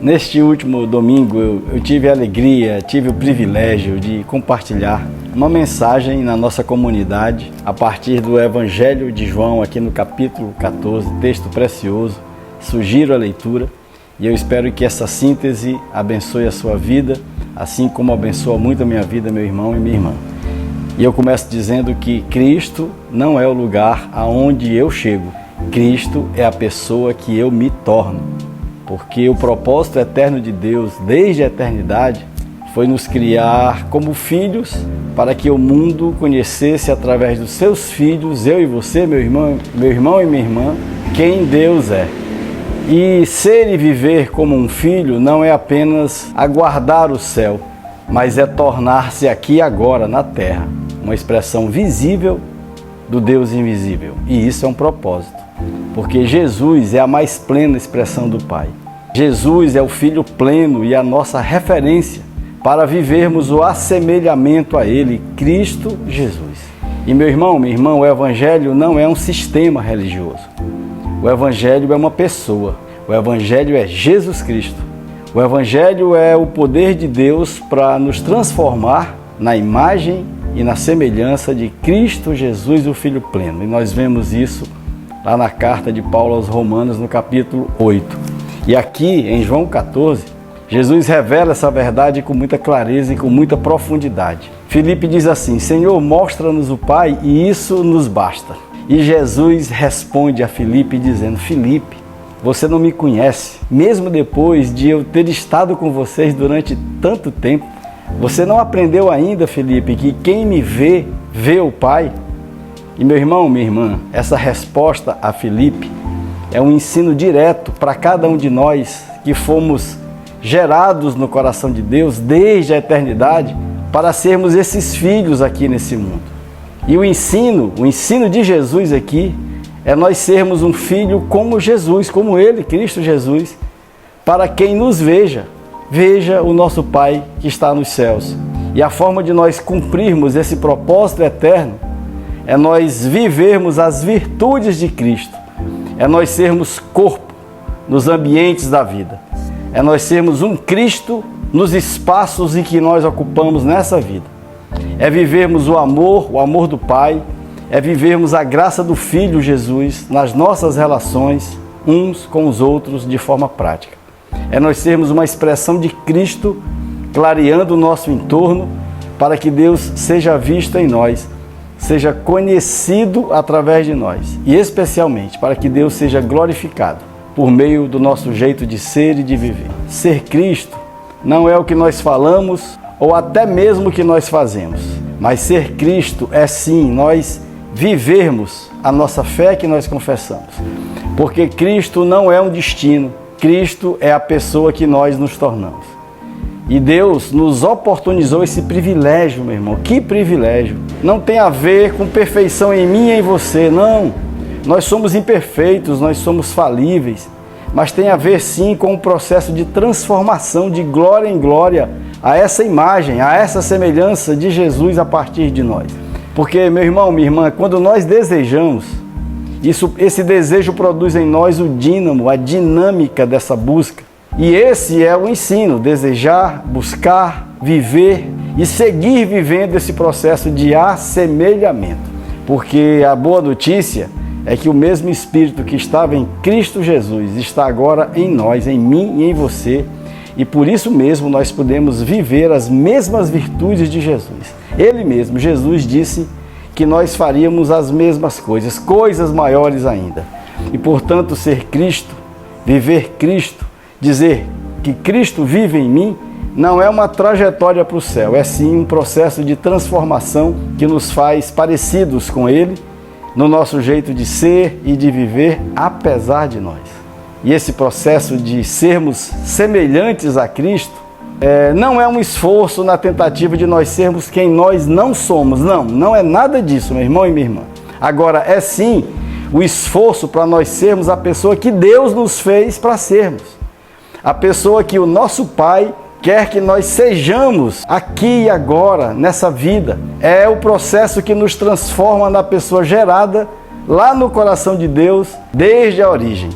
Neste último domingo eu tive a alegria, tive o privilégio de compartilhar uma mensagem na nossa comunidade a partir do Evangelho de João, aqui no capítulo 14, texto precioso. Sugiro a leitura e eu espero que essa síntese abençoe a sua vida, assim como abençoa muito a minha vida, meu irmão e minha irmã. E eu começo dizendo que Cristo não é o lugar aonde eu chego, Cristo é a pessoa que eu me torno. Porque o propósito eterno de Deus, desde a eternidade, foi nos criar como filhos para que o mundo conhecesse através dos seus filhos, eu e você, meu irmão e minha irmã, quem Deus é. E ser e viver como um filho não é apenas aguardar o céu, mas é tornar-se aqui e agora, na terra, uma expressão visível do Deus invisível. E isso é um propósito. Porque Jesus é a mais plena expressão do Pai. Jesus é o Filho pleno e a nossa referência para vivermos o assemelhamento a Ele, Cristo Jesus. E meu irmão, minha irmã, o Evangelho não é um sistema religioso. O Evangelho é uma pessoa. O Evangelho é Jesus Cristo. O Evangelho é o poder de Deus para nos transformar na imagem e na semelhança de Cristo Jesus, o Filho pleno. E nós vemos isso lá na carta de Paulo aos Romanos, no capítulo 8. E aqui, em João 14, Jesus revela essa verdade com muita clareza e com muita profundidade. Filipe diz assim: Senhor, mostra-nos o Pai e isso nos basta. E Jesus responde a Filipe dizendo: Filipe, você não me conhece, mesmo depois de eu ter estado com vocês durante tanto tempo. Você não aprendeu ainda, Filipe, que quem me vê, vê o Pai? E meu irmão, minha irmã, essa resposta a Filipe é um ensino direto para cada um de nós que fomos gerados no coração de Deus desde a eternidade para sermos esses filhos aqui nesse mundo. E o ensino de Jesus aqui é nós sermos um filho como Jesus, como Ele, Cristo Jesus, para quem nos veja o nosso Pai que está nos céus. E a forma de nós cumprirmos esse propósito eterno é nós vivermos as virtudes de Cristo, é nós sermos corpo nos ambientes da vida, é nós sermos um Cristo nos espaços em que nós ocupamos nessa vida, é vivermos o amor do Pai, é vivermos a graça do Filho Jesus nas nossas relações uns com os outros de forma prática, é nós sermos uma expressão de Cristo clareando o nosso entorno para que Deus seja visto em nós, seja conhecido através de nós e especialmente para que Deus seja glorificado por meio do nosso jeito de ser e de viver. Ser Cristo não é o que nós falamos ou até mesmo o que nós fazemos, mas ser Cristo é sim nós vivermos a nossa fé que nós confessamos, porque Cristo não é um destino, Cristo é a pessoa que nós nos tornamos. E Deus nos oportunizou esse privilégio, meu irmão. Que privilégio! Não tem a ver com perfeição em mim e em você, não. Nós somos imperfeitos, nós somos falíveis, mas tem a ver sim com um processo de transformação de glória em glória a essa imagem, a essa semelhança de Jesus a partir de nós. Porque, meu irmão, minha irmã, quando nós desejamos, esse desejo produz em nós o dínamo, a dinâmica dessa busca. E esse é o ensino, desejar, buscar, viver e seguir vivendo esse processo de assemelhamento. Porque a boa notícia é que o mesmo Espírito que estava em Cristo Jesus está agora em nós, em mim e em você. E por isso mesmo nós podemos viver as mesmas virtudes de Jesus. Ele mesmo, Jesus, disse que nós faríamos as mesmas coisas maiores ainda. E portanto ser Cristo, viver Cristo, dizer que Cristo vive em mim, não é uma trajetória para o céu, é sim um processo de transformação que nos faz parecidos com Ele, no nosso jeito de ser e de viver, apesar de nós. E esse processo de sermos semelhantes a Cristo não é um esforço na tentativa de nós sermos quem nós não somos, não é nada disso, meu irmão e minha irmã. Agora, é sim o esforço para nós sermos a pessoa que Deus nos fez para sermos. A pessoa que o nosso Pai quer que nós sejamos aqui e agora, nessa vida. É o processo que nos transforma na pessoa gerada lá no coração de Deus desde a origem.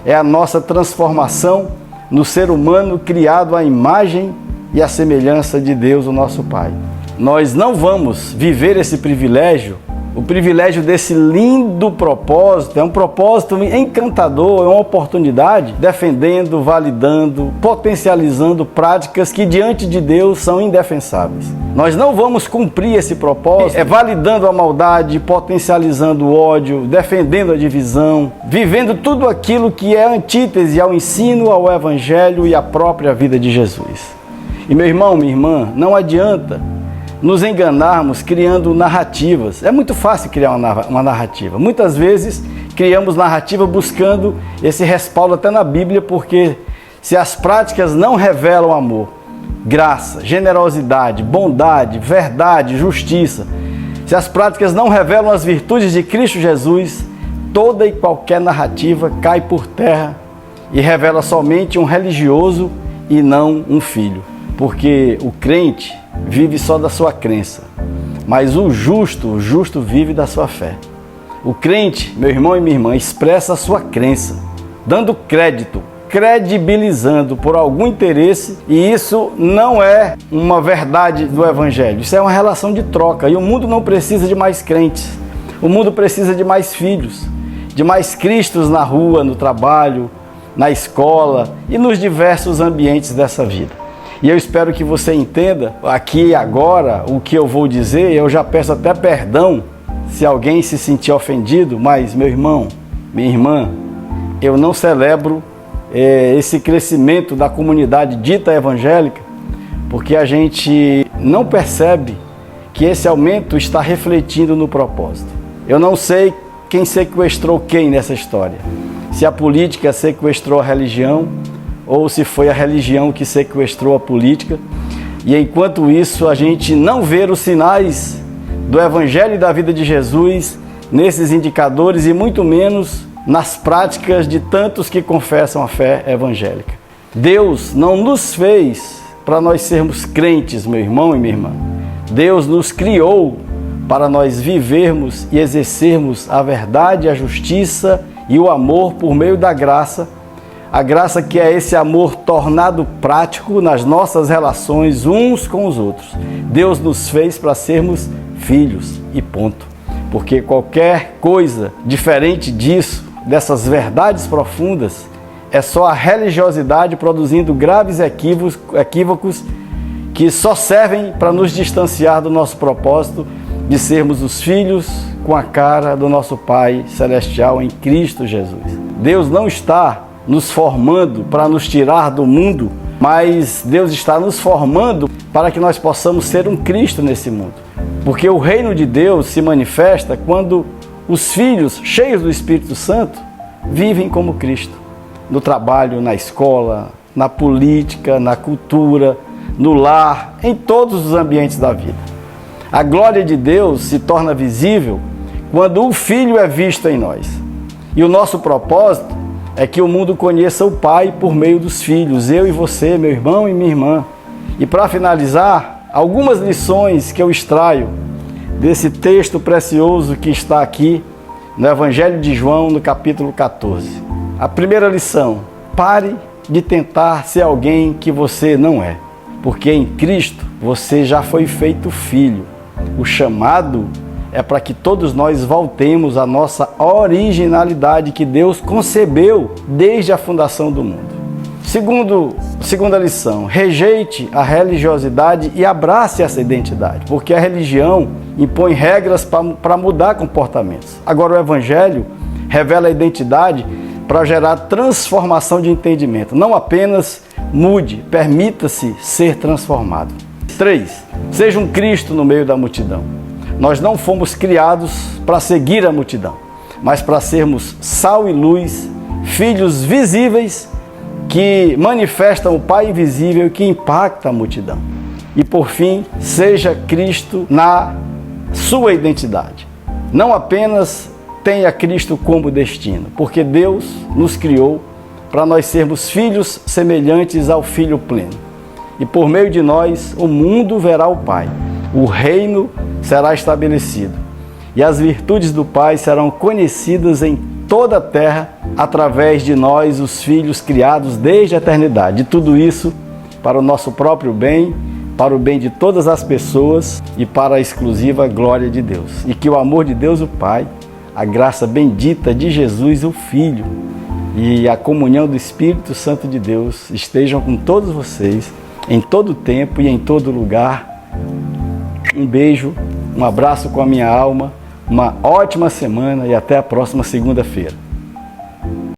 É a nossa transformação no ser humano criado à imagem e à semelhança de Deus, o nosso Pai. Nós não vamos viver esse privilégio, o privilégio desse lindo propósito, é um propósito encantador, é uma oportunidade, defendendo, validando, potencializando práticas que diante de Deus são indefensáveis. Nós não vamos cumprir esse propósito, validando a maldade, potencializando o ódio, defendendo a divisão, vivendo tudo aquilo que é antítese ao ensino, ao Evangelho e à própria vida de Jesus. E meu irmão, minha irmã, não adianta nos enganarmos criando narrativas. É muito fácil criar uma narrativa. Muitas vezes criamos narrativa buscando esse respaldo até na Bíblia, porque se as práticas não revelam amor, graça, generosidade, bondade, verdade, justiça, se as práticas não revelam as virtudes de Cristo Jesus, toda e qualquer narrativa cai por terra e revela somente um religioso e não um filho. Porque o crente vive só da sua crença, mas o justo vive da sua fé. O crente, meu irmão e minha irmã, expressa a sua crença, dando crédito, credibilizando por algum interesse, e isso não é uma verdade do Evangelho, isso é uma relação de troca, e o mundo não precisa de mais crentes, o mundo precisa de mais filhos, de mais Cristos na rua, no trabalho, na escola e nos diversos ambientes dessa vida. E eu espero que você entenda aqui e agora o que eu vou dizer. Eu já peço até perdão se alguém se sentir ofendido, mas meu irmão, minha irmã, eu não celebro esse crescimento da comunidade dita evangélica, porque a gente não percebe que esse aumento está refletindo no propósito. Eu não sei quem sequestrou quem nessa história, se a política sequestrou a religião, ou se foi a religião que sequestrou a política. E enquanto isso, a gente não vê os sinais do Evangelho e da vida de Jesus nesses indicadores e muito menos nas práticas de tantos que confessam a fé evangélica. Deus não nos fez para nós sermos crentes, meu irmão e minha irmã. Deus nos criou para nós vivermos e exercermos a verdade, a justiça e o amor por meio da graça. A graça que é esse amor tornado prático nas nossas relações uns com os outros. Deus nos fez para sermos filhos e ponto. Porque qualquer coisa diferente disso, dessas verdades profundas, é só a religiosidade produzindo graves equívocos que só servem para nos distanciar do nosso propósito de sermos os filhos com a cara do nosso Pai Celestial em Cristo Jesus. Deus não está nos formando para nos tirar do mundo, mas Deus está nos formando para que nós possamos ser um Cristo nesse mundo. Porque o reino de Deus se manifesta quando os filhos cheios do Espírito Santo vivem como Cristo. No trabalho, na escola, na política, na cultura, no lar, em todos os ambientes da vida. A glória de Deus se torna visível quando o Filho é visto em nós. E o nosso propósito é que o mundo conheça o Pai por meio dos filhos, eu e você, meu irmão e minha irmã. E para finalizar, algumas lições que eu extraio desse texto precioso que está aqui no Evangelho de João, no capítulo 14. A primeira lição: pare de tentar ser alguém que você não é, porque em Cristo você já foi feito filho. O chamado é para que todos nós voltemos à nossa originalidade que Deus concebeu desde a fundação do mundo. Segunda lição: rejeite a religiosidade e abrace essa identidade, porque a religião impõe regras para mudar comportamentos. Agora o Evangelho revela a identidade para gerar transformação de entendimento. Não apenas mude, permita-se ser transformado. 3. Seja um Cristo no meio da multidão. Nós não fomos criados para seguir a multidão, mas para sermos sal e luz, filhos visíveis que manifestam o Pai invisível e que impacta a multidão. E por fim, seja Cristo na sua identidade. Não apenas tenha Cristo como destino, porque Deus nos criou para nós sermos filhos semelhantes ao Filho pleno. E por meio de nós, o mundo verá o Pai. O reino será estabelecido. E as virtudes do Pai serão conhecidas em toda a terra, através de nós, os filhos criados desde a eternidade. E tudo isso para o nosso próprio bem, para o bem de todas as pessoas e para a exclusiva glória de Deus. E que o amor de Deus, o Pai, a graça bendita de Jesus, o Filho, e a comunhão do Espírito Santo de Deus estejam com todos vocês, em todo tempo e em todo lugar. Um beijo, um abraço com a minha alma, uma ótima semana e até a próxima segunda-feira.